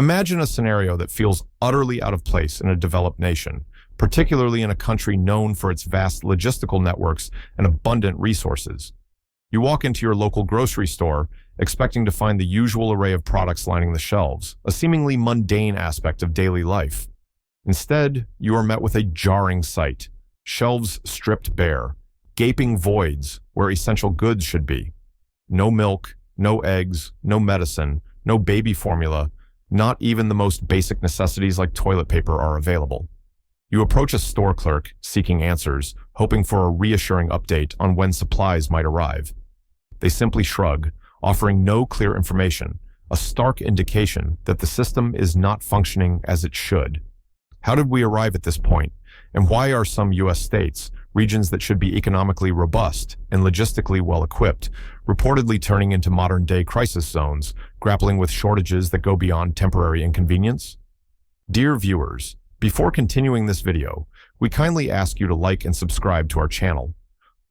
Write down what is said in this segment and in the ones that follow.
Imagine a scenario that feels utterly out of place in a developed nation, particularly in a country known for its vast logistical networks and abundant resources. You walk into your local grocery store, expecting to find the usual array of products lining the shelves, a seemingly mundane aspect of daily life. Instead, you are met with a jarring sight: shelves stripped bare, gaping voids where essential goods should be. No milk, no eggs, no medicine, no baby formula, not even the most basic necessities like toilet paper are available. You approach a store clerk, seeking answers, hoping for a reassuring update on when supplies might arrive. They simply shrug, offering no clear information, a stark indication that the system is not functioning as it should. How did we arrive at this point, and why are some U.S. states, regions that should be economically robust and logistically well-equipped, reportedly turning into modern-day crisis zones, grappling with shortages that go beyond temporary inconvenience? Dear viewers, before continuing this video, we kindly ask you to like and subscribe to our channel.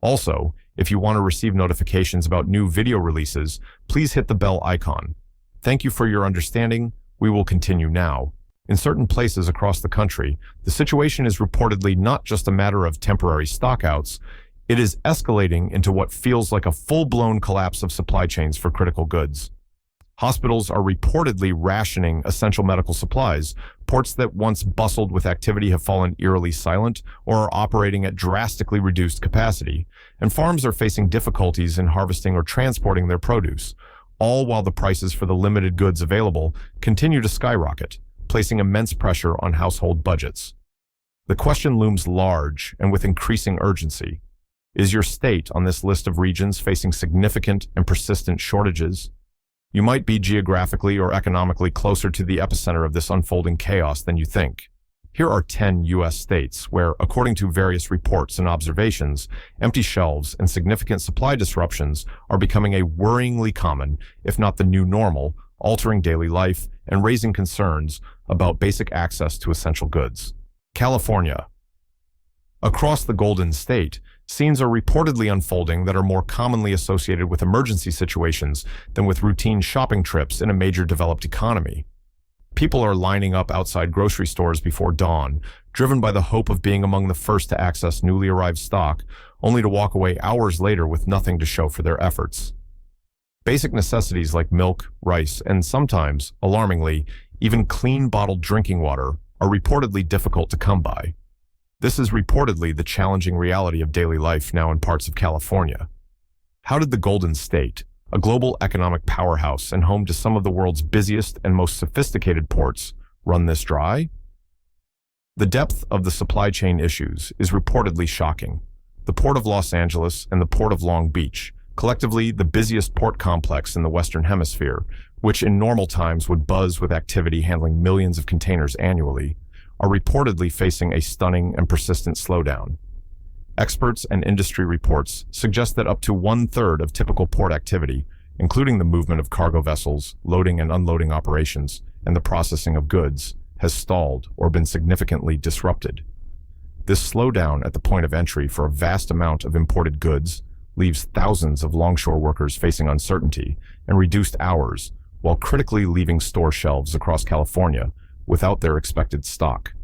Also, if you want to receive notifications about new video releases, please hit the bell icon. Thank you for your understanding. We will continue now. In certain places across the country, the situation is reportedly not just a matter of temporary stockouts, it is escalating into what feels like a full-blown collapse of supply chains for critical goods. Hospitals are reportedly rationing essential medical supplies. Ports that once bustled with activity have fallen eerily silent or are operating at drastically reduced capacity, and farms are facing difficulties in harvesting or transporting their produce, all while the prices for the limited goods available continue to skyrocket, placing immense pressure on household budgets. The question looms large and with increasing urgency. Is your state on this list of regions facing significant and persistent shortages? You might be geographically or economically closer to the epicenter of this unfolding chaos than you think. Here are 10 U.S. states where, according to various reports and observations, empty shelves and significant supply disruptions are becoming a worryingly common, if not the new normal, altering daily life and raising concerns about basic access to essential goods. California. Across the Golden State, scenes are reportedly unfolding that are more commonly associated with emergency situations than with routine shopping trips in a major developed economy. People are lining up outside grocery stores before dawn, driven by the hope of being among the first to access newly arrived stock, only to walk away hours later with nothing to show for their efforts. Basic necessities like milk, rice, and sometimes, alarmingly, even clean bottled drinking water are reportedly difficult to come by. This is reportedly the challenging reality of daily life now in parts of California. How did the Golden State, a global economic powerhouse and home to some of the world's busiest and most sophisticated ports, run this dry? The depth of the supply chain issues is reportedly shocking. The Port of Los Angeles and the Port of Long Beach, collectively the busiest port complex in the Western Hemisphere, which in normal times would buzz with activity handling millions of containers annually, are reportedly facing a stunning and persistent slowdown. Experts and industry reports suggest that up to 1/3 of typical port activity, including the movement of cargo vessels, loading and unloading operations, and the processing of goods, has stalled or been significantly disrupted. This slowdown at the point of entry for a vast amount of imported goods leaves thousands of longshore workers facing uncertainty and reduced hours, while critically leaving store shelves across California without their expected stock.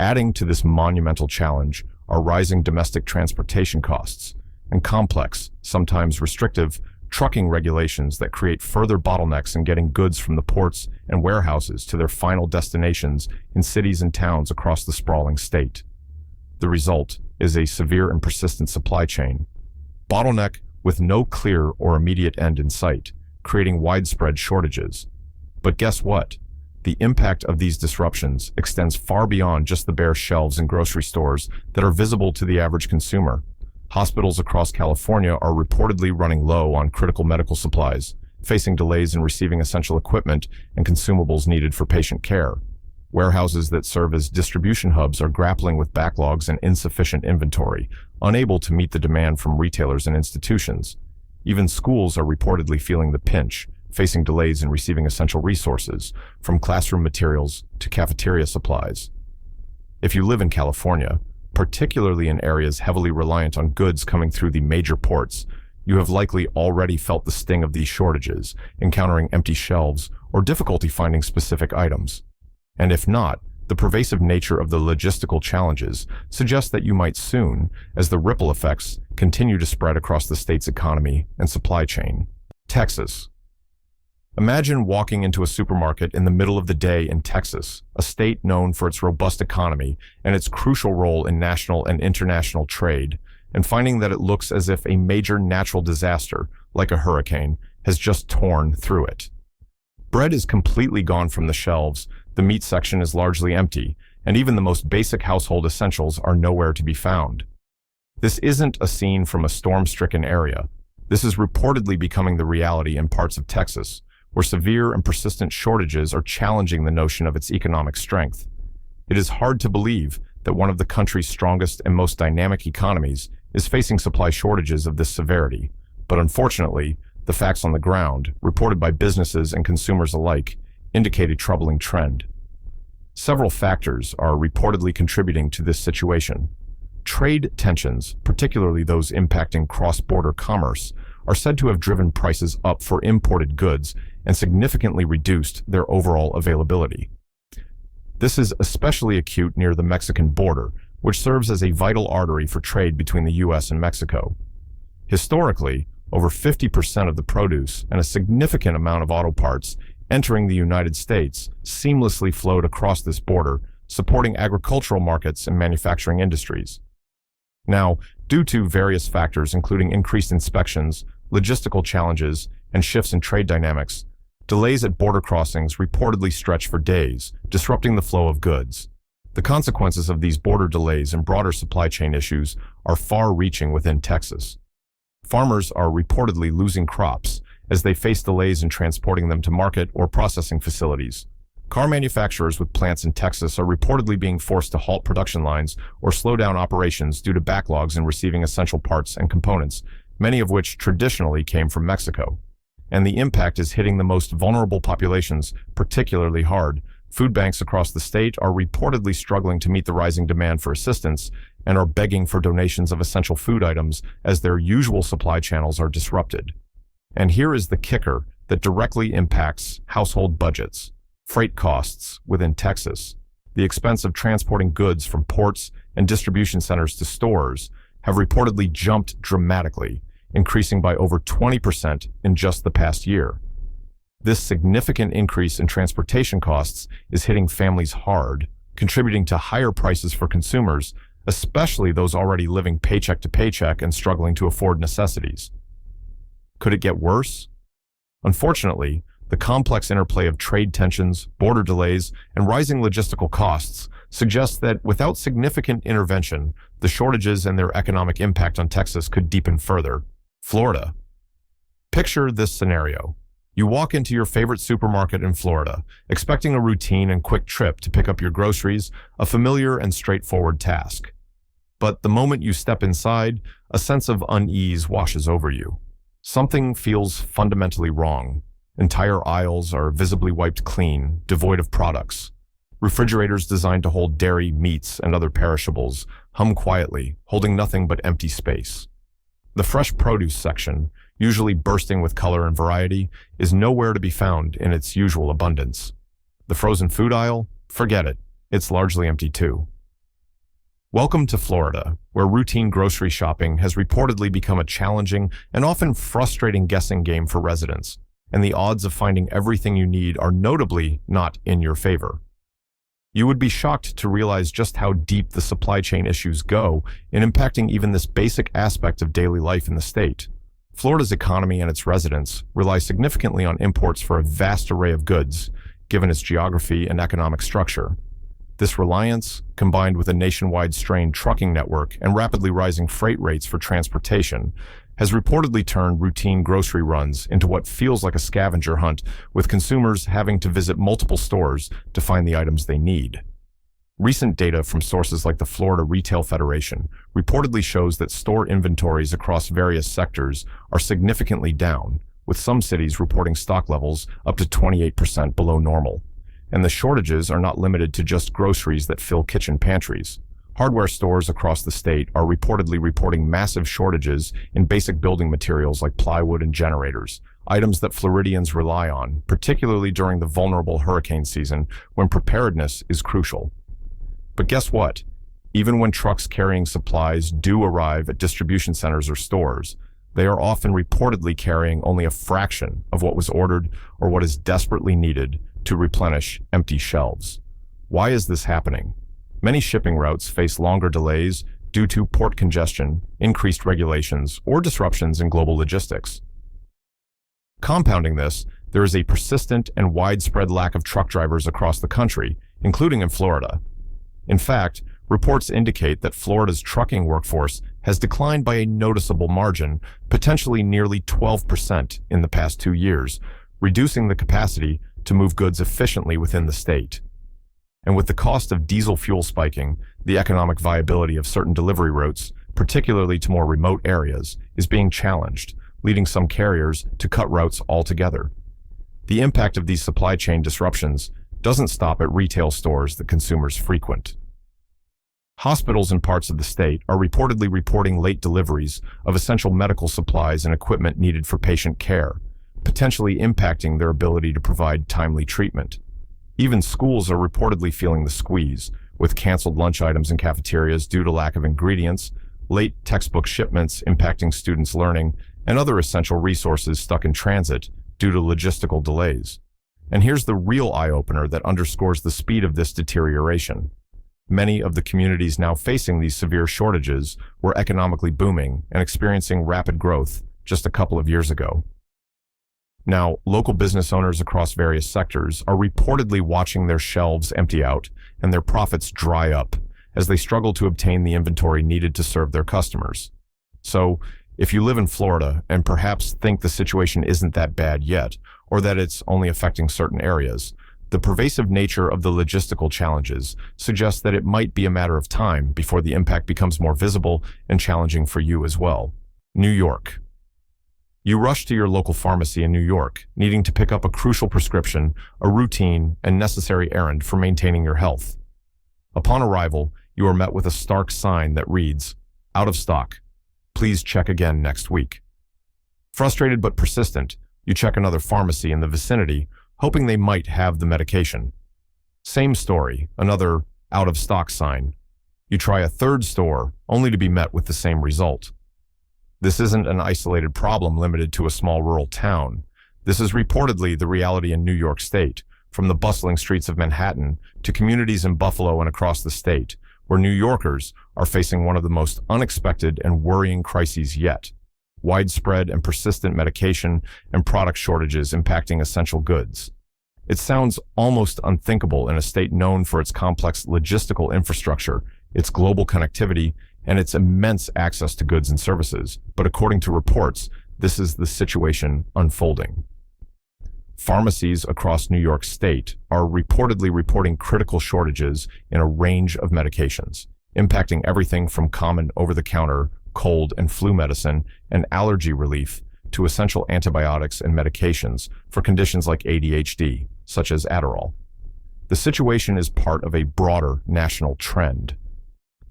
Adding to this monumental challenge are rising domestic transportation costs and complex, sometimes restrictive, trucking regulations that create further bottlenecks in getting goods from the ports and warehouses to their final destinations in cities and towns across the sprawling state. The result is a severe and persistent supply chain bottleneck with no clear or immediate end in sight, creating widespread shortages. But guess what? The impact of these disruptions extends far beyond just the bare shelves in grocery stores that are visible to the average consumer. Hospitals across California are reportedly running low on critical medical supplies, facing delays in receiving essential equipment and consumables needed for patient care. Warehouses that serve as distribution hubs are grappling with backlogs and insufficient inventory, unable to meet the demand from retailers and institutions. Even schools are reportedly feeling the pinch, facing delays in receiving essential resources, from classroom materials to cafeteria supplies. If you live in California, particularly in areas heavily reliant on goods coming through the major ports, You have likely already felt the sting of these shortages, encountering empty shelves or difficulty finding specific items. And if not, the pervasive nature of the logistical challenges suggests that you might soon, as the ripple effects continue to spread across the state's economy and supply chain. Texas. Imagine walking into a supermarket in the middle of the day in Texas, a state known for its robust economy and its crucial role in national and international trade, and finding that it looks as if a major natural disaster, like a hurricane, has just torn through it. Bread is completely gone from the shelves, the meat section is largely empty, and even the most basic household essentials are nowhere to be found. This isn't a scene from a storm-stricken area. This is reportedly becoming the reality in parts of Texas, where severe and persistent shortages are challenging the notion of its economic strength. It is hard to believe that one of the country's strongest and most dynamic economies is facing supply shortages of this severity, but unfortunately, the facts on the ground, reported by businesses and consumers alike, indicate a troubling trend. Several factors are reportedly contributing to this situation. Trade tensions, particularly those impacting cross-border commerce, are said to have driven prices up for imported goods and significantly reduced their overall availability. This is especially acute near the Mexican border, which serves as a vital artery for trade between the U.S. and Mexico. Historically, over 50% of the produce and a significant amount of auto parts entering the United States seamlessly flowed across this border, supporting agricultural markets and manufacturing industries. Now, due to various factors including increased inspections, logistical challenges, and shifts in trade dynamics, delays at border crossings reportedly stretch for days, disrupting the flow of goods. The consequences of these border delays and broader supply chain issues are far-reaching within Texas. Farmers are reportedly losing crops as they face delays in transporting them to market or processing facilities. Car manufacturers with plants in Texas are reportedly being forced to halt production lines or slow down operations due to backlogs in receiving essential parts and components, many of which traditionally came from Mexico. And the impact is hitting the most vulnerable populations particularly hard. Food banks across the state are reportedly struggling to meet the rising demand for assistance and are begging for donations of essential food items as their usual supply channels are disrupted. And here is the kicker that directly impacts household budgets: freight costs within Texas. The expense of transporting goods from ports and distribution centers to stores have reportedly jumped dramatically, increasing by over 20% in just the past year. This significant increase in transportation costs is hitting families hard, contributing to higher prices for consumers, especially those already living paycheck to paycheck and struggling to afford necessities. Could it get worse? Unfortunately, the complex interplay of trade tensions, border delays, and rising logistical costs suggests that without significant intervention, the shortages and their economic impact on Texas could deepen further. Florida. Picture this scenario. You walk into your favorite supermarket in Florida, expecting a routine and quick trip to pick up your groceries, a familiar and straightforward task. But the moment you step inside, a sense of unease washes over you. Something feels fundamentally wrong. Entire aisles are visibly wiped clean, devoid of products. Refrigerators designed to hold dairy, meats, and other perishables hum quietly, holding nothing but empty space. The fresh produce section, usually bursting with color and variety, is nowhere to be found in its usual abundance. The frozen food aisle? Forget it. It's largely empty too. Welcome to Florida, where routine grocery shopping has reportedly become a challenging and often frustrating guessing game for residents, and the odds of finding everything you need are notably not in your favor. You would be shocked to realize just how deep the supply chain issues go in impacting even this basic aspect of daily life in the state. Florida's economy and its residents rely significantly on imports for a vast array of goods, given its geography and economic structure. This reliance, combined with a nationwide strained trucking network and rapidly rising freight rates for transportation, has reportedly turned routine grocery runs into what feels like a scavenger hunt, with consumers having to visit multiple stores to find the items they need. Recent data from sources like the Florida Retail Federation reportedly shows that store inventories across various sectors are significantly down, with some cities reporting stock levels up to 28% below normal. And the shortages are not limited to just groceries that fill kitchen pantries. Hardware stores across the state are reportedly reporting massive shortages in basic building materials like plywood and generators, items that Floridians rely on, particularly during the vulnerable hurricane season when preparedness is crucial. But guess what? Even when trucks carrying supplies do arrive at distribution centers or stores, they are often reportedly carrying only a fraction of what was ordered or what is desperately needed to replenish empty shelves. Why is this happening? Many shipping routes face longer delays due to port congestion, increased regulations, or disruptions in global logistics. Compounding this, there is a persistent and widespread lack of truck drivers across the country, including in Florida. In fact, reports indicate that Florida's trucking workforce has declined by a noticeable margin, potentially nearly 12% in the past 2 years, reducing the capacity to move goods efficiently within the state. And with the cost of diesel fuel spiking, the economic viability of certain delivery routes, particularly to more remote areas, is being challenged, leading some carriers to cut routes altogether. The impact of these supply chain disruptions doesn't stop at retail stores that consumers frequent. Hospitals in parts of the state are reportedly reporting late deliveries of essential medical supplies and equipment needed for patient care, potentially impacting their ability to provide timely treatment. Even schools are reportedly feeling the squeeze, with canceled lunch items in cafeterias due to lack of ingredients, late textbook shipments impacting students' learning, and other essential resources stuck in transit due to logistical delays. And here's the real eye-opener that underscores the speed of this deterioration. Many of the communities now facing these severe shortages were economically booming and experiencing rapid growth just a couple of years ago. Now, local business owners across various sectors are reportedly watching their shelves empty out and their profits dry up as they struggle to obtain the inventory needed to serve their customers. So, if you live in Florida and perhaps think the situation isn't that bad yet, or that it's only affecting certain areas, the pervasive nature of the logistical challenges suggests that it might be a matter of time before the impact becomes more visible and challenging for you as well. New York. You rush to your local pharmacy in New York, needing to pick up a crucial prescription, a routine and necessary errand for maintaining your health. Upon arrival, you are met with a stark sign that reads, "Out of stock. Please check again next week." Frustrated but persistent, you check another pharmacy in the vicinity, hoping they might have the medication. Same story, another "out of stock" sign. You try a third store, only to be met with the same result. This isn't an isolated problem limited to a small rural town. This is reportedly the reality in New York State, from the bustling streets of Manhattan to communities in Buffalo and across the state, where New Yorkers are facing one of the most unexpected and worrying crises yet: widespread and persistent medication and product shortages impacting essential goods. It sounds almost unthinkable in a state known for its complex logistical infrastructure, its global connectivity, and its immense access to goods and services. But according to reports, this is the situation unfolding. Pharmacies across New York State are reportedly reporting critical shortages in a range of medications, impacting everything from common over-the-counter cold and flu medicine and allergy relief to essential antibiotics and medications for conditions like ADHD, such as Adderall. The situation is part of a broader national trend.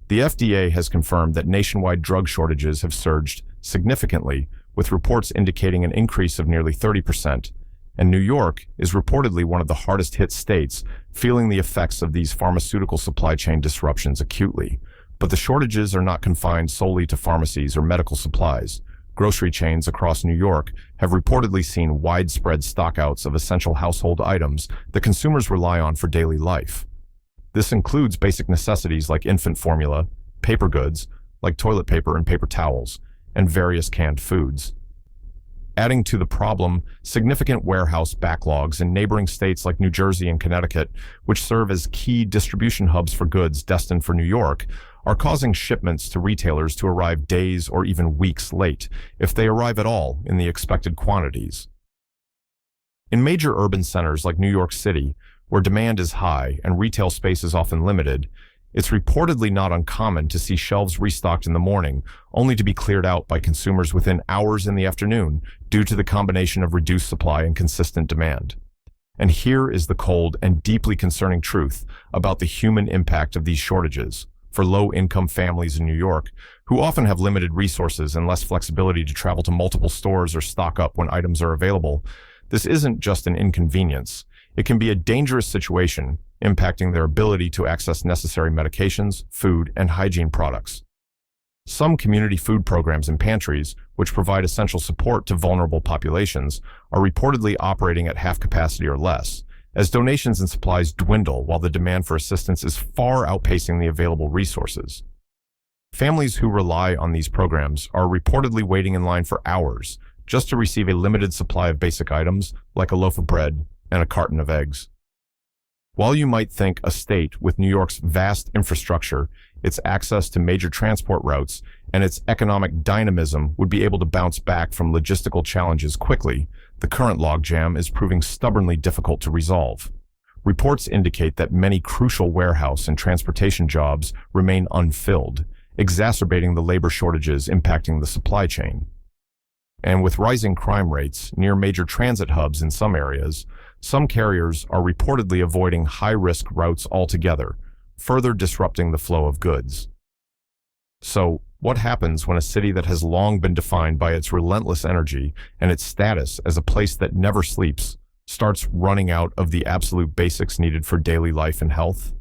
The FDA has confirmed that nationwide drug shortages have surged significantly, with reports indicating an increase of nearly 30%, and New York is reportedly one of the hardest hit states, feeling the effects of these pharmaceutical supply chain disruptions acutely. But the shortages are not confined solely to pharmacies or medical supplies. Grocery chains across New York have reportedly seen widespread stockouts of essential household items that consumers rely on for daily life. This includes basic necessities like infant formula, paper goods, like toilet paper and paper towels, and various canned foods. Adding to the problem, significant warehouse backlogs in neighboring states like New Jersey and Connecticut, which serve as key distribution hubs for goods destined for New York, are causing shipments to retailers to arrive days or even weeks late, if they arrive at all in the expected quantities. In major urban centers like New York City, where demand is high and retail space is often limited, it's reportedly not uncommon to see shelves restocked in the morning, only to be cleared out by consumers within hours in the afternoon due to the combination of reduced supply and consistent demand. And here is the cold and deeply concerning truth about the human impact of these shortages. for low-income families in New York, who often have limited resources and less flexibility to travel to multiple stores or stock up when items are available. This isn't just an inconvenience. It can be a dangerous situation, impacting their ability to access necessary medications, food, and hygiene products. Some community food programs and pantries, which provide essential support to vulnerable populations, are reportedly operating at half capacity or less, as donations and supplies dwindle while the demand for assistance is far outpacing the available resources. Families who rely on these programs are reportedly waiting in line for hours just to receive a limited supply of basic items like a loaf of bread and a carton of eggs. While you might think a state with New York's vast infrastructure, its access to major transport routes, and its economic dynamism would be able to bounce back from logistical challenges quickly, the current logjam is proving stubbornly difficult to resolve. Reports indicate that many crucial warehouse and transportation jobs remain unfilled, exacerbating the labor shortages impacting the supply chain. And with rising crime rates near major transit hubs in some areas, some carriers are reportedly avoiding high-risk routes altogether, further disrupting the flow of goods. So, what happens when a city that has long been defined by its relentless energy and its status as a place that never sleeps starts running out of the absolute basics needed for daily life and health?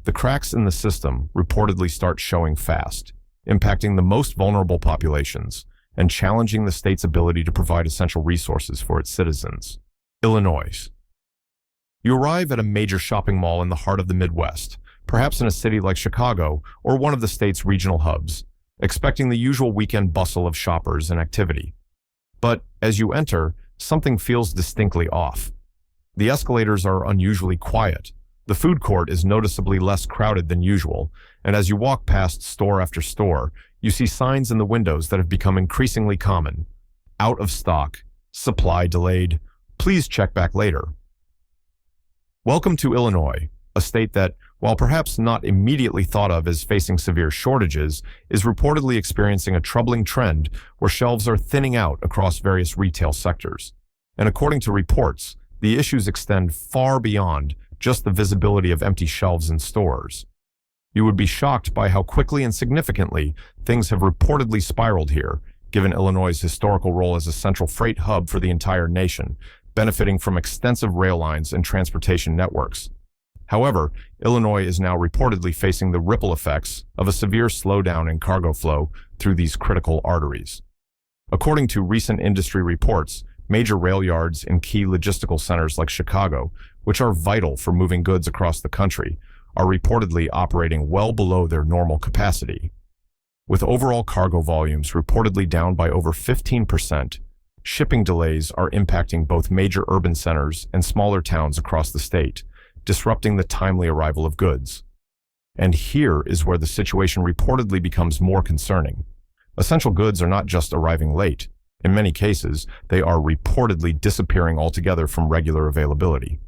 The cracks in the system reportedly start showing fast, impacting the most vulnerable populations and challenging the state's ability to provide essential resources for its citizens. Illinois. You arrive at a major shopping mall in the heart of the Midwest, perhaps in a city like Chicago or one of the state's regional hubs, expecting the usual weekend bustle of shoppers and activity. But as you enter, something feels distinctly off. The escalators are unusually quiet. The food court is noticeably less crowded than usual, and as you walk past store after store, you see signs in the windows that have become increasingly common. Out of stock, supply delayed, please check back later. Welcome to Illinois, a state that, while perhaps not immediately thought of as facing severe shortages, is reportedly experiencing a troubling trend where shelves are thinning out across various retail sectors. And according to reports, the issues extend far beyond just the visibility of empty shelves in stores. You would be shocked by how quickly and significantly things have reportedly spiraled here, given Illinois' historical role as a central freight hub for the entire nation, benefiting from extensive rail lines and transportation networks. However, Illinois is now reportedly facing the ripple effects of a severe slowdown in cargo flow through these critical arteries. According to recent industry reports, major rail yards in key logistical centers like Chicago, which are vital for moving goods across the country, are reportedly operating well below their normal capacity. With overall cargo volumes reportedly down by over 15%, shipping delays are impacting both major urban centers and smaller towns across the state, disrupting the timely arrival of goods. And here is where the situation reportedly becomes more concerning. Essential goods are not just arriving late. In many cases, they are reportedly disappearing altogether from regular availability.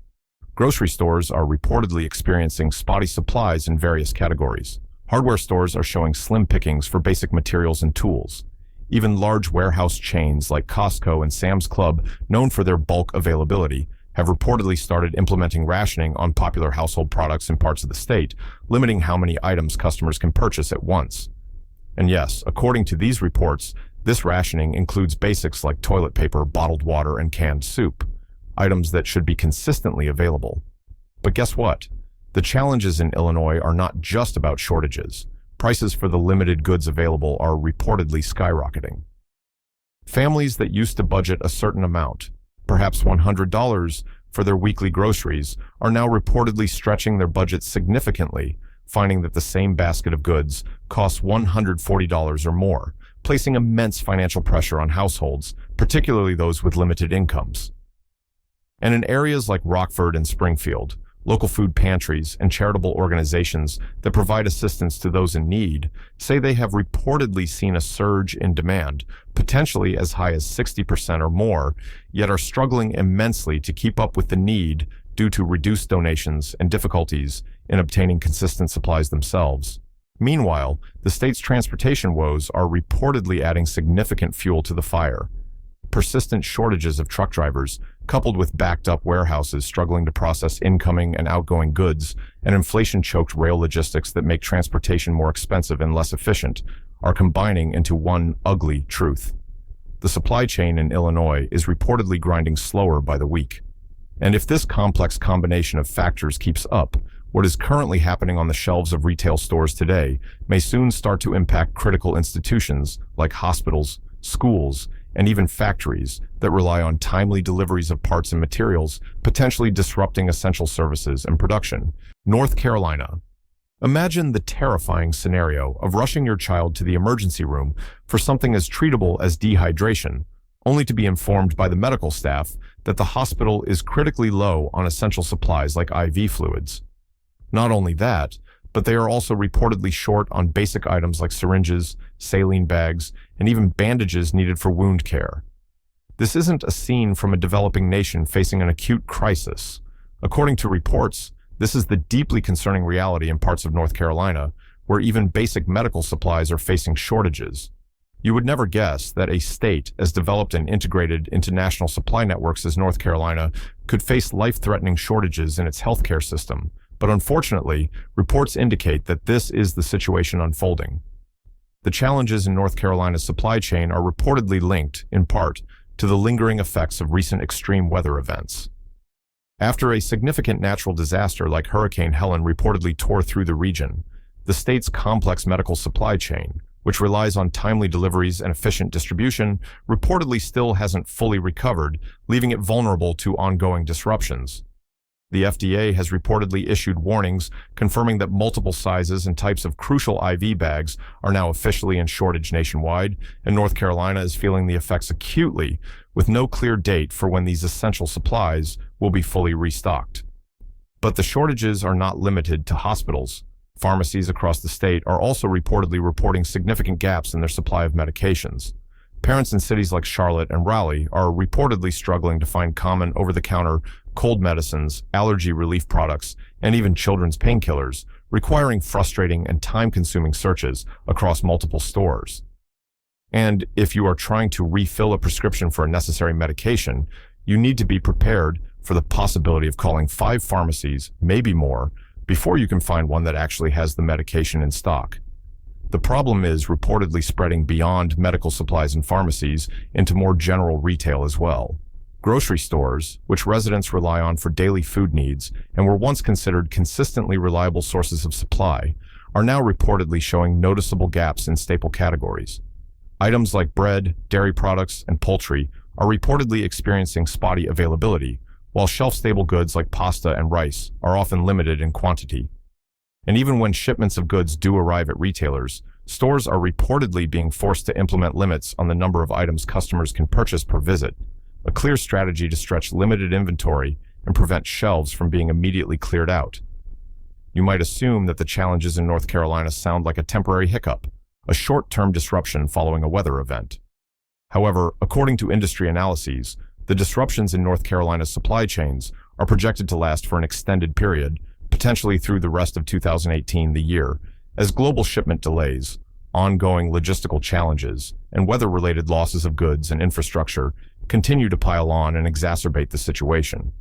Grocery stores are reportedly experiencing spotty supplies in various categories. Hardware stores are showing slim pickings for basic materials and tools. Even large warehouse chains like Costco and Sam's Club, known for their bulk availability, have reportedly started implementing rationing on popular household products in parts of the state, limiting how many items customers can purchase at once. And yes, according to these reports, this rationing includes basics like toilet paper, bottled water, and canned soup, items that should be consistently available. But guess what? The challenges in Illinois are not just about shortages. Prices for the limited goods available are reportedly skyrocketing. Families that used to budget a certain amount, perhaps $100 for their weekly groceries, are now reportedly stretching their budgets significantly, finding that the same basket of goods costs $140 or more, placing immense financial pressure on households, particularly those with limited incomes. And in areas like Rockford and Springfield, local food pantries and charitable organizations that provide assistance to those in need say they have reportedly seen a surge in demand, potentially as high as 60% or more, yet are struggling immensely to keep up with the need due to reduced donations and difficulties in obtaining consistent supplies themselves. Meanwhile, the state's transportation woes are reportedly adding significant fuel to the fire. Persistent shortages of truck drivers, coupled with backed-up warehouses struggling to process incoming and outgoing goods, and inflation-choked rail logistics that make transportation more expensive and less efficient, are combining into one ugly truth. The supply chain in Illinois is reportedly grinding slower by the week. And if this complex combination of factors keeps up, what is currently happening on the shelves of retail stores today may soon start to impact critical institutions like hospitals, schools, and even factories that rely on timely deliveries of parts and materials, potentially disrupting essential services and production. North Carolina. Imagine the terrifying scenario of rushing your child to the emergency room for something as treatable as dehydration, only to be informed by the medical staff that the hospital is critically low on essential supplies like IV fluids. Not only that, but they are also reportedly short on basic items like syringes, saline bags, and even bandages needed for wound care. This isn't a scene from a developing nation facing an acute crisis. According to reports, this is the deeply concerning reality in parts of North Carolina, where even basic medical supplies are facing shortages. You would never guess that a state as developed and integrated into national supply networks as North Carolina could face life-threatening shortages in its healthcare system. But unfortunately, reports indicate that this is the situation unfolding. The challenges in North Carolina's supply chain are reportedly linked, in part, to the lingering effects of recent extreme weather events. After a significant natural disaster like Hurricane Helen reportedly tore through the region, the state's complex medical supply chain, which relies on timely deliveries and efficient distribution, reportedly still hasn't fully recovered, leaving it vulnerable to ongoing disruptions. The FDA has reportedly issued warnings confirming that multiple sizes and types of crucial IV bags are now officially in shortage nationwide, and North Carolina is feeling the effects acutely, with no clear date for when these essential supplies will be fully restocked. But the shortages are not limited to hospitals. Pharmacies across the state are also reportedly reporting significant gaps in their supply of medications. Parents in cities like Charlotte and Raleigh are reportedly struggling to find common over-the-counter cold medicines, allergy relief products, and even children's painkillers, requiring frustrating and time-consuming searches across multiple stores. And if you are trying to refill a prescription for a necessary medication, you need to be prepared for the possibility of calling 5 pharmacies, maybe more, before you can find one that actually has the medication in stock. The problem is reportedly spreading beyond medical supplies and pharmacies into more general retail as well. Grocery stores, which residents rely on for daily food needs and were once considered consistently reliable sources of supply, are now reportedly showing noticeable gaps in staple categories. Items like bread, dairy products, and poultry are reportedly experiencing spotty availability, while shelf-stable goods like pasta and rice are often limited in quantity. And even when shipments of goods do arrive at retailers, stores are reportedly being forced to implement limits on the number of items customers can purchase per visit, a clear strategy to stretch limited inventory and prevent shelves from being immediately cleared out. You might assume that the challenges in North Carolina sound like a temporary hiccup, a short-term disruption following a weather event. However, according to industry analyses, the disruptions in North Carolina's supply chains are projected to last for an extended period, potentially through the rest of 2018, the year, as global shipment delays, ongoing logistical challenges, and weather-related losses of goods and infrastructure continue to pile on and exacerbate the situation.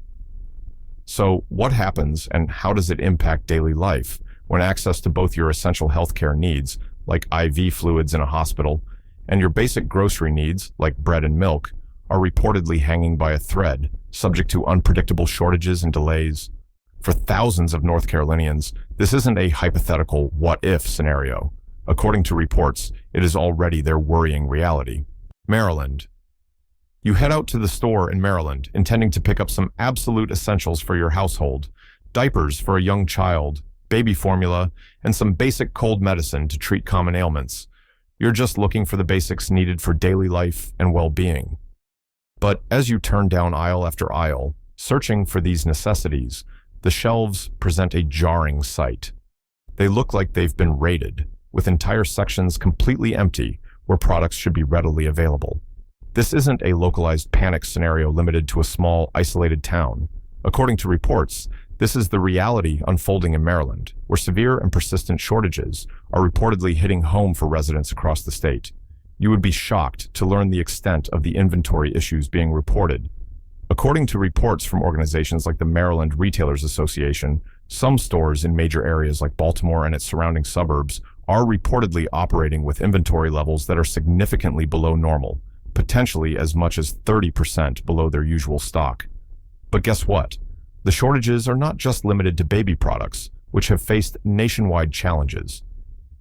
So, what happens and how does it impact daily life when access to both your essential healthcare needs, like IV fluids in a hospital, and your basic grocery needs, like bread and milk, are reportedly hanging by a thread, subject to unpredictable shortages and delays? For thousands of North Carolinians, this isn't a hypothetical what-if scenario. According to reports, it is already their worrying reality. Maryland. You head out to the store in Maryland, intending to pick up some absolute essentials for your household: diapers for a young child, baby formula, and some basic cold medicine to treat common ailments. You're just looking for the basics needed for daily life and well-being. But as you turn down aisle after aisle, searching for these necessities, the shelves present a jarring sight. They look like they've been raided, with entire sections completely empty where products should be readily available. This isn't a localized panic scenario limited to a small, isolated town. According to reports, this is the reality unfolding in Maryland, where severe and persistent shortages are reportedly hitting home for residents across the state. You would be shocked to learn the extent of the inventory issues being reported. According to reports from organizations like the Maryland Retailers Association, some stores in major areas like Baltimore and its surrounding suburbs are reportedly operating with inventory levels that are significantly below normal, potentially as much as 30% below their usual stock. But guess what? The shortages are not just limited to baby products, which have faced nationwide challenges.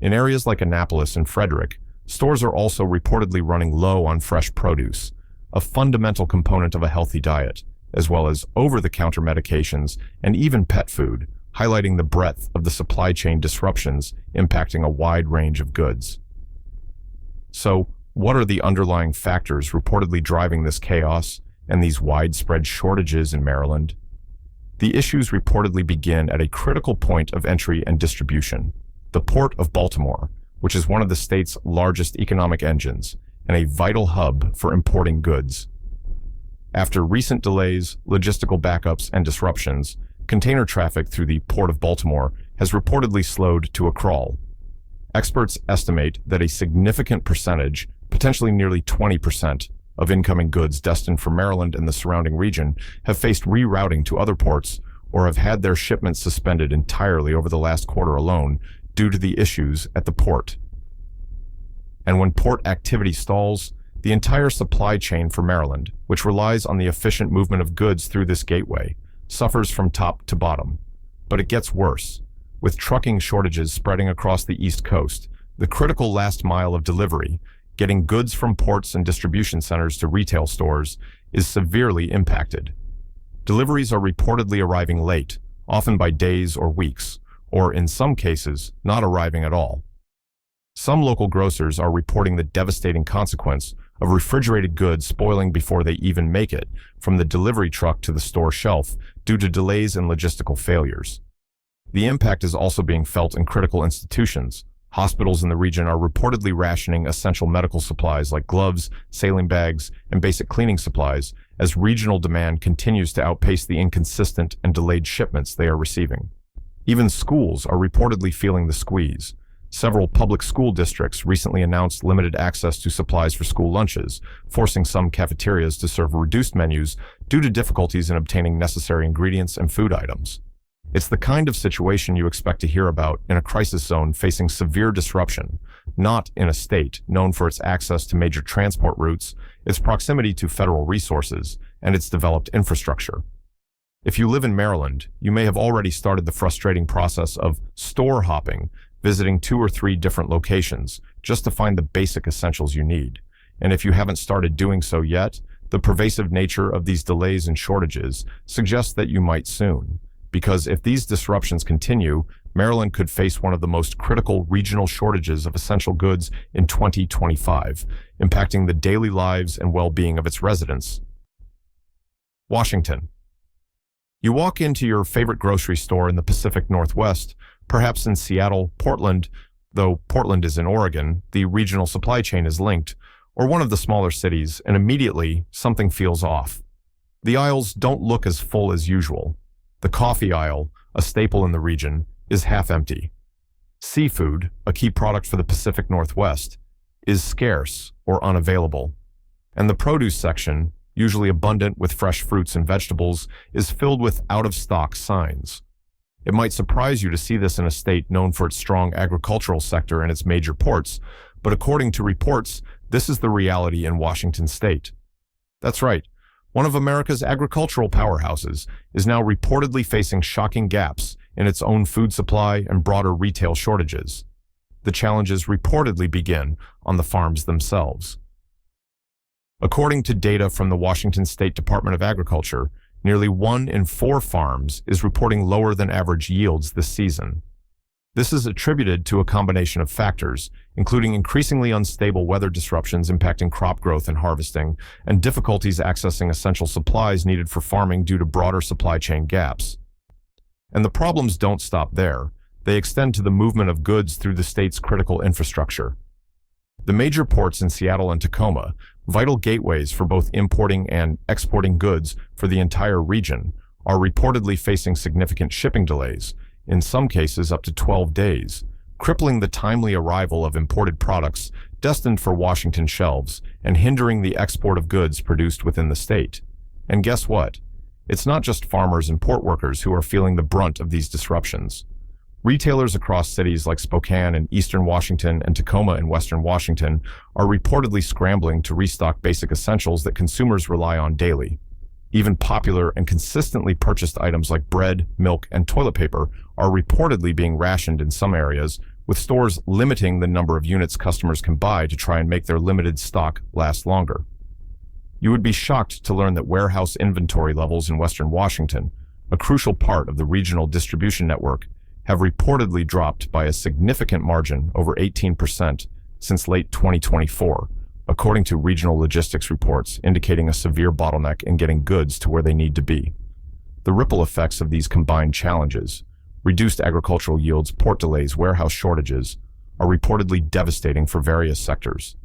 In areas like Annapolis and Frederick, stores are also reportedly running low on fresh produce, a fundamental component of a healthy diet, as well as over-the-counter medications and even pet food, highlighting the breadth of the supply chain disruptions impacting a wide range of goods. So, what are the underlying factors reportedly driving this chaos and these widespread shortages in Maryland? The issues reportedly begin at a critical point of entry and distribution, the Port of Baltimore, which is one of the state's largest economic engines and a vital hub for importing goods. After recent delays, logistical backups, and disruptions, container traffic through the Port of Baltimore has reportedly slowed to a crawl. Experts estimate that a significant percentage, potentially nearly 20%, of incoming goods destined for Maryland and the surrounding region have faced rerouting to other ports or have had their shipments suspended entirely over the last quarter alone due to the issues at the port. And when port activity stalls, the entire supply chain for Maryland, which relies on the efficient movement of goods through this gateway, suffers from top to bottom. But it gets worse. With trucking shortages spreading across the East Coast, the critical last mile of delivery, getting goods from ports and distribution centers to retail stores, is severely impacted. Deliveries are reportedly arriving late, often by days or weeks, or in some cases, not arriving at all. Some local grocers are reporting the devastating consequence of refrigerated goods spoiling before they even make it from the delivery truck to the store shelf due to delays and logistical failures. The impact is also being felt in critical institutions. Hospitals in the region are reportedly rationing essential medical supplies like gloves, saline bags, and basic cleaning supplies as regional demand continues to outpace the inconsistent and delayed shipments they are receiving. Even schools are reportedly feeling the squeeze. Several public school districts recently announced limited access to supplies for school lunches, forcing some cafeterias to serve reduced menus due to difficulties in obtaining necessary ingredients and food items. It's the kind of situation you expect to hear about in a crisis zone facing severe disruption, not in a state known for its access to major transport routes, its proximity to federal resources, and its developed infrastructure. If you live in Maryland, you may have already started the frustrating process of store hopping, visiting 2 or 3 different locations just to find the basic essentials you need. And if you haven't started doing so yet, the pervasive nature of these delays and shortages suggests that you might soon. Because if these disruptions continue, Maryland could face one of the most critical regional shortages of essential goods in 2025, impacting the daily lives and well-being of its residents. Washington. You walk into your favorite grocery store in the Pacific Northwest, perhaps in Seattle, Portland, though Portland is in Oregon, the regional supply chain is linked, or one of the smaller cities, and immediately something feels off. The aisles don't look as full as usual. The coffee aisle, a staple in the region, is half empty. Seafood, a key product for the Pacific Northwest, is scarce or unavailable. And the produce section, usually abundant with fresh fruits and vegetables, is filled with out-of-stock signs. It might surprise you to see this in a state known for its strong agricultural sector and its major ports, but according to reports, this is the reality in Washington state. That's right. One of America's agricultural powerhouses is now reportedly facing shocking gaps in its own food supply and broader retail shortages. The challenges reportedly begin on the farms themselves. According to data from the Washington State Department of Agriculture, nearly 1 in 4 farms is reporting lower than average yields this season. This is attributed to a combination of factors, including increasingly unstable weather disruptions impacting crop growth and harvesting, and difficulties accessing essential supplies needed for farming due to broader supply chain gaps. And the problems don't stop there. They extend to the movement of goods through the state's critical infrastructure. The major ports in Seattle and Tacoma, vital gateways for both importing and exporting goods for the entire region, are reportedly facing significant shipping delays, in some cases up to 12 days, crippling the timely arrival of imported products destined for Washington shelves and hindering the export of goods produced within the state. And guess what? It's not just farmers and port workers who are feeling the brunt of these disruptions. Retailers across cities like Spokane in eastern Washington and Tacoma in western Washington are reportedly scrambling to restock basic essentials that consumers rely on daily. Even popular and consistently purchased items like bread, milk, and toilet paper are reportedly being rationed in some areas, with stores limiting the number of units customers can buy to try and make their limited stock last longer. You would be shocked to learn that warehouse inventory levels in western Washington, a crucial part of the regional distribution network, have reportedly dropped by a significant margin, over 18%, since late 2024, according to regional logistics reports indicating a severe bottleneck in getting goods to where they need to be. The ripple effects of these combined challenges, reduced agricultural yields, port delays, warehouse shortages, are reportedly devastating for various sectors.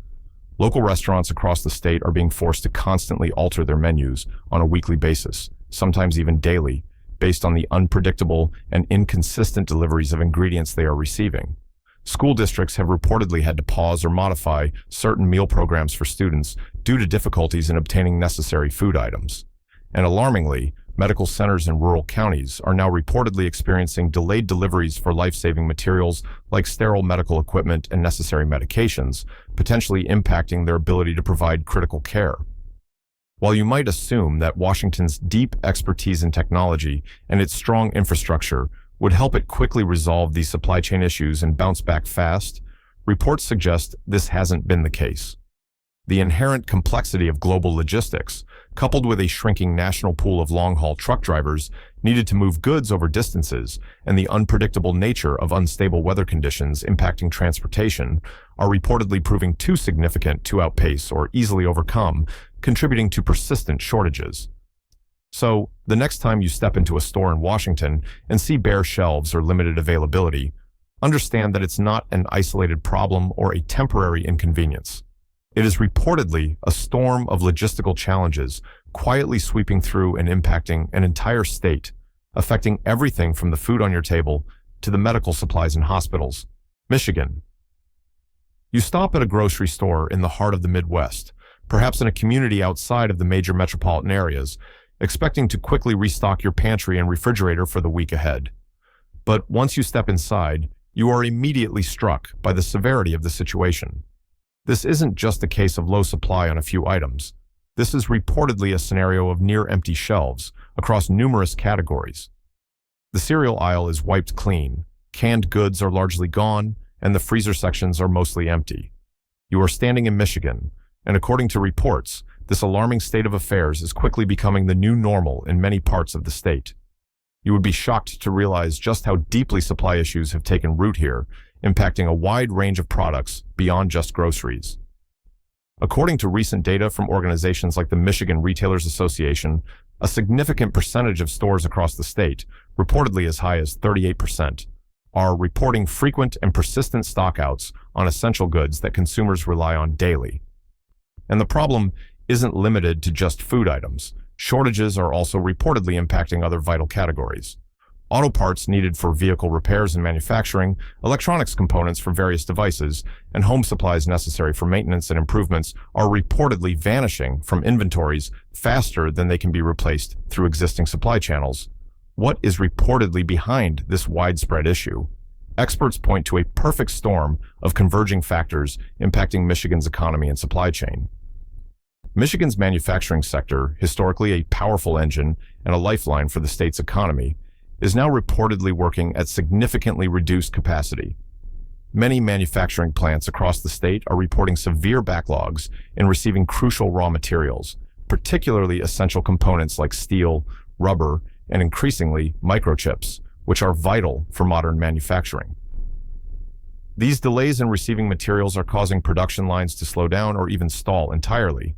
Local restaurants across the state are being forced to constantly alter their menus on a weekly basis, sometimes even daily, based on the unpredictable and inconsistent deliveries of ingredients they are receiving. School districts have reportedly had to pause or modify certain meal programs for students due to difficulties in obtaining necessary food items. And alarmingly, medical centers in rural counties are now reportedly experiencing delayed deliveries for life-saving materials like sterile medical equipment and necessary medications, potentially impacting their ability to provide critical care. While you might assume that Washington's deep expertise in technology and its strong infrastructure would help it quickly resolve these supply chain issues and bounce back fast, reports suggest this hasn't been the case. The inherent complexity of global logistics, coupled with a shrinking national pool of long-haul truck drivers needed to move goods over distances, and the unpredictable nature of unstable weather conditions impacting transportation, are reportedly proving too significant to outpace or easily overcome, contributing to persistent shortages. So, the next time you step into a store in Washington and see bare shelves or limited availability, understand that it's not an isolated problem or a temporary inconvenience. It is reportedly a storm of logistical challenges quietly sweeping through and impacting an entire state, affecting everything from the food on your table to the medical supplies in hospitals. Michigan. You stop at a grocery store in the heart of the Midwest, perhaps in a community outside of the major metropolitan areas, expecting to quickly restock your pantry and refrigerator for the week ahead. But once you step inside, you are immediately struck by the severity of the situation. This isn't just a case of low supply on a few items. This is reportedly a scenario of near-empty shelves across numerous categories. The cereal aisle is wiped clean, canned goods are largely gone, and the freezer sections are mostly empty. You are standing in Michigan, and according to reports, this alarming state of affairs is quickly becoming the new normal in many parts of the state. You would be shocked to realize just how deeply supply issues have taken root here, impacting a wide range of products beyond just groceries. According to recent data from organizations like the Michigan Retailers Association, a significant percentage of stores across the state, reportedly as high as 38%, are reporting frequent and persistent stockouts on essential goods that consumers rely on daily. And the problem isn't limited to just food items. Shortages are also reportedly impacting other vital categories. Auto parts needed for vehicle repairs and manufacturing, electronics components for various devices, and home supplies necessary for maintenance and improvements are reportedly vanishing from inventories faster than they can be replaced through existing supply channels. What is reportedly behind this widespread issue? Experts point to a perfect storm of converging factors impacting Michigan's economy and supply chain. Michigan's manufacturing sector, historically a powerful engine and a lifeline for the state's economy, is now reportedly working at significantly reduced capacity. Many manufacturing plants across the state are reporting severe backlogs in receiving crucial raw materials, particularly essential components like steel, rubber, and increasingly microchips, which are vital for modern manufacturing. These delays in receiving materials are causing production lines to slow down or even stall entirely.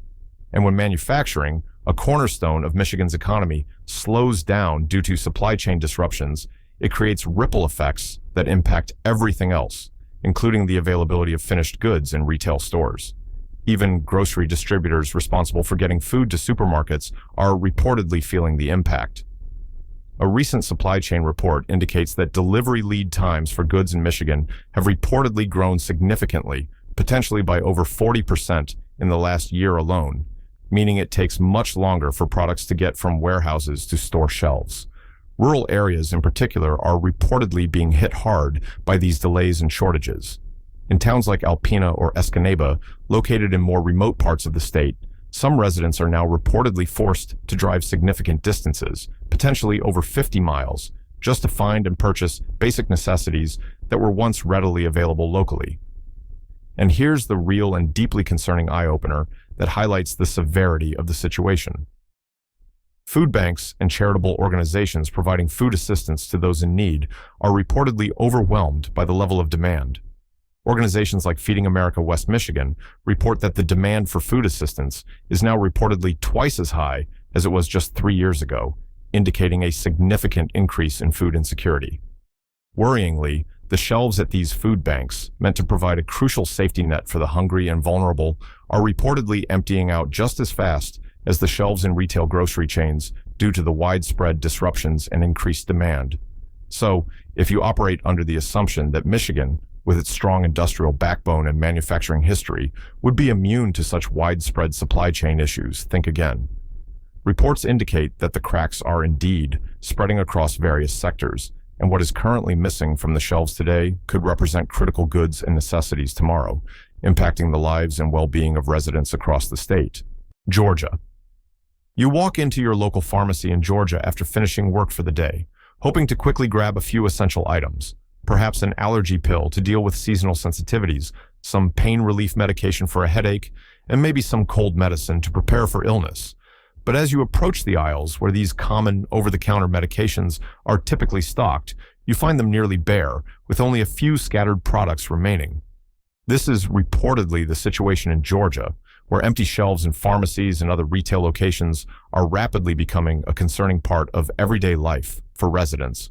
And when manufacturing, a cornerstone of Michigan's economy, slows down due to supply chain disruptions, it creates ripple effects that impact everything else, including the availability of finished goods in retail stores. Even grocery distributors responsible for getting food to supermarkets are reportedly feeling the impact. A recent supply chain report indicates that delivery lead times for goods in Michigan have reportedly grown significantly, potentially by over 40% in the last year alone, meaning it takes much longer for products to get from warehouses to store shelves. Rural areas in particular are reportedly being hit hard by these delays and shortages. In towns like Alpena or Escanaba, located in more remote parts of the state, some residents are now reportedly forced to drive significant distances, potentially over 50 miles, just to find and purchase basic necessities that were once readily available locally. And here's the real and deeply concerning eye-opener that highlights the severity of the situation. Food banks and charitable organizations providing food assistance to those in need are reportedly overwhelmed by the level of demand. Organizations like Feeding America West Michigan report that the demand for food assistance is now reportedly twice as high as it was just 3 years ago, indicating a significant increase in food insecurity. Worryingly, the shelves at these food banks, meant to provide a crucial safety net for the hungry and vulnerable, are reportedly emptying out just as fast as the shelves in retail grocery chains due to the widespread disruptions and increased demand. So, if you operate under the assumption that Michigan, with its strong industrial backbone and manufacturing history, would be immune to such widespread supply chain issues, think again. Reports indicate that the cracks are indeed spreading across various sectors, and what is currently missing from the shelves today could represent critical goods and necessities tomorrow, impacting the lives and well-being of residents across the state. Georgia. You walk into your local pharmacy in Georgia after finishing work for the day, hoping to quickly grab a few essential items, perhaps an allergy pill to deal with seasonal sensitivities, some pain relief medication for a headache, and maybe some cold medicine to prepare for illness. But as you approach the aisles where these common over-the-counter medications are typically stocked, you find them nearly bare, with only a few scattered products remaining. This is reportedly the situation in Georgia, where empty shelves in pharmacies and other retail locations are rapidly becoming a concerning part of everyday life for residents.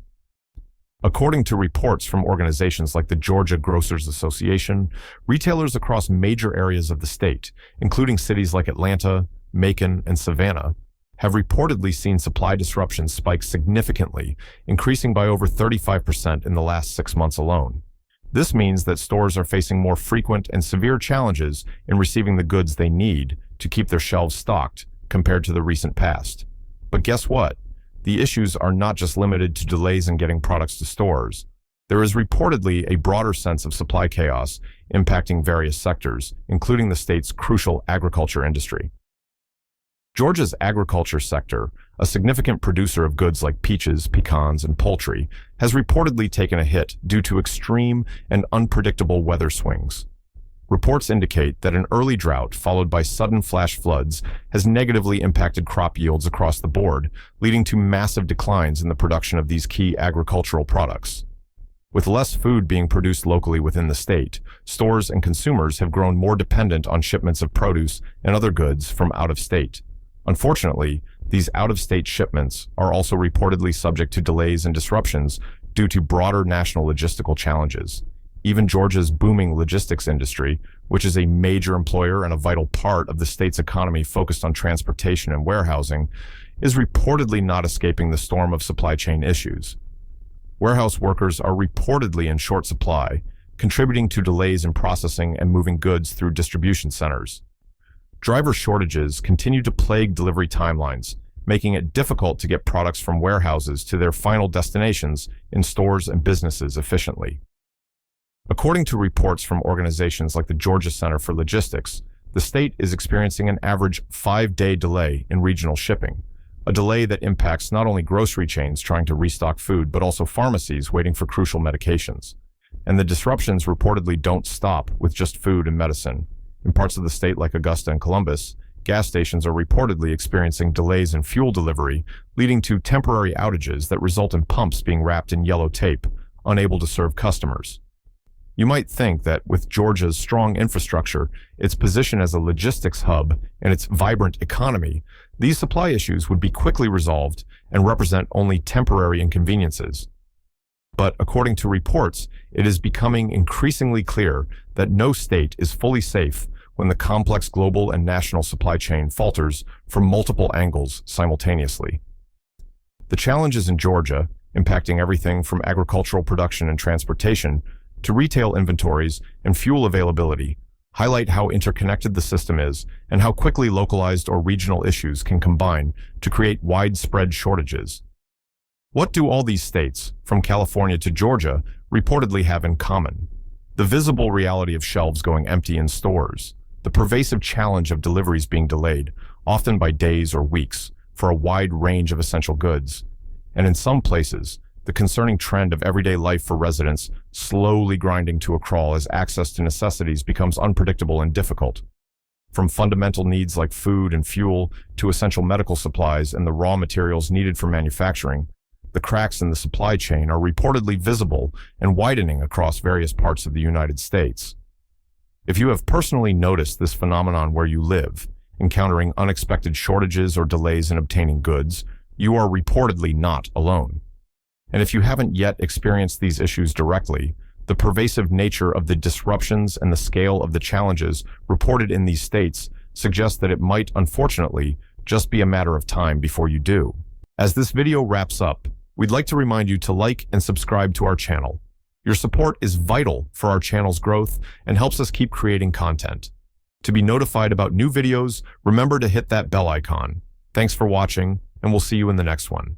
According to reports from organizations like the Georgia Grocers Association, retailers across major areas of the state, including cities like Atlanta, Macon, and Savannah, have reportedly seen supply disruptions spike significantly, increasing by over 35% in the last 6 months alone. This means that stores are facing more frequent and severe challenges in receiving the goods they need to keep their shelves stocked compared to the recent past. But guess what? The issues are not just limited to delays in getting products to stores. There is reportedly a broader sense of supply chaos impacting various sectors, including the state's crucial agriculture industry. Georgia's agriculture sector, a significant producer of goods like peaches, pecans, and poultry, has reportedly taken a hit due to extreme and unpredictable weather swings. Reports indicate that an early drought followed by sudden flash floods has negatively impacted crop yields across the board, leading to massive declines in the production of these key agricultural products. With less food being produced locally within the state, stores and consumers have grown more dependent on shipments of produce and other goods from out of state. Unfortunately, these out-of-state shipments are also reportedly subject to delays and disruptions due to broader national logistical challenges. Even Georgia's booming logistics industry, which is a major employer and a vital part of the state's economy focused on transportation and warehousing, is reportedly not escaping the storm of supply chain issues. Warehouse workers are reportedly in short supply, contributing to delays in processing and moving goods through distribution centers. Driver shortages continue to plague delivery timelines, making it difficult to get products from warehouses to their final destinations in stores and businesses efficiently. According to reports from organizations like the Georgia Center for Logistics, the state is experiencing an average 5-day delay in regional shipping, a delay that impacts not only grocery chains trying to restock food, but also pharmacies waiting for crucial medications. And the disruptions reportedly don't stop with just food and medicine. In parts of the state like Augusta and Columbus, gas stations are reportedly experiencing delays in fuel delivery, leading to temporary outages that result in pumps being wrapped in yellow tape, unable to serve customers. You might think that with Georgia's strong infrastructure, its position as a logistics hub, and its vibrant economy, these supply issues would be quickly resolved and represent only temporary inconveniences. But according to reports, it is becoming increasingly clear that no state is fully safe when the complex global and national supply chain falters from multiple angles simultaneously. The challenges in Georgia, impacting everything from agricultural production and transportation to retail inventories and fuel availability, highlight how interconnected the system is and how quickly localized or regional issues can combine to create widespread shortages. What do all these states, from California to Georgia, reportedly have in common? The visible reality of shelves going empty in stores, the pervasive challenge of deliveries being delayed, often by days or weeks, for a wide range of essential goods, and in some places, the concerning trend of everyday life for residents slowly grinding to a crawl as access to necessities becomes unpredictable and difficult. From fundamental needs like food and fuel to essential medical supplies and the raw materials needed for manufacturing, the cracks in the supply chain are reportedly visible and widening across various parts of the United States. If you have personally noticed this phenomenon where you live, encountering unexpected shortages or delays in obtaining goods, you are reportedly not alone. And if you haven't yet experienced these issues directly, the pervasive nature of the disruptions and the scale of the challenges reported in these states suggests that it might, unfortunately, just be a matter of time before you do. As this video wraps up, we'd like to remind you to like and subscribe to our channel. Your support is vital for our channel's growth and helps us keep creating content. To be notified about new videos, remember to hit that bell icon. Thanks for watching, and we'll see you in the next one.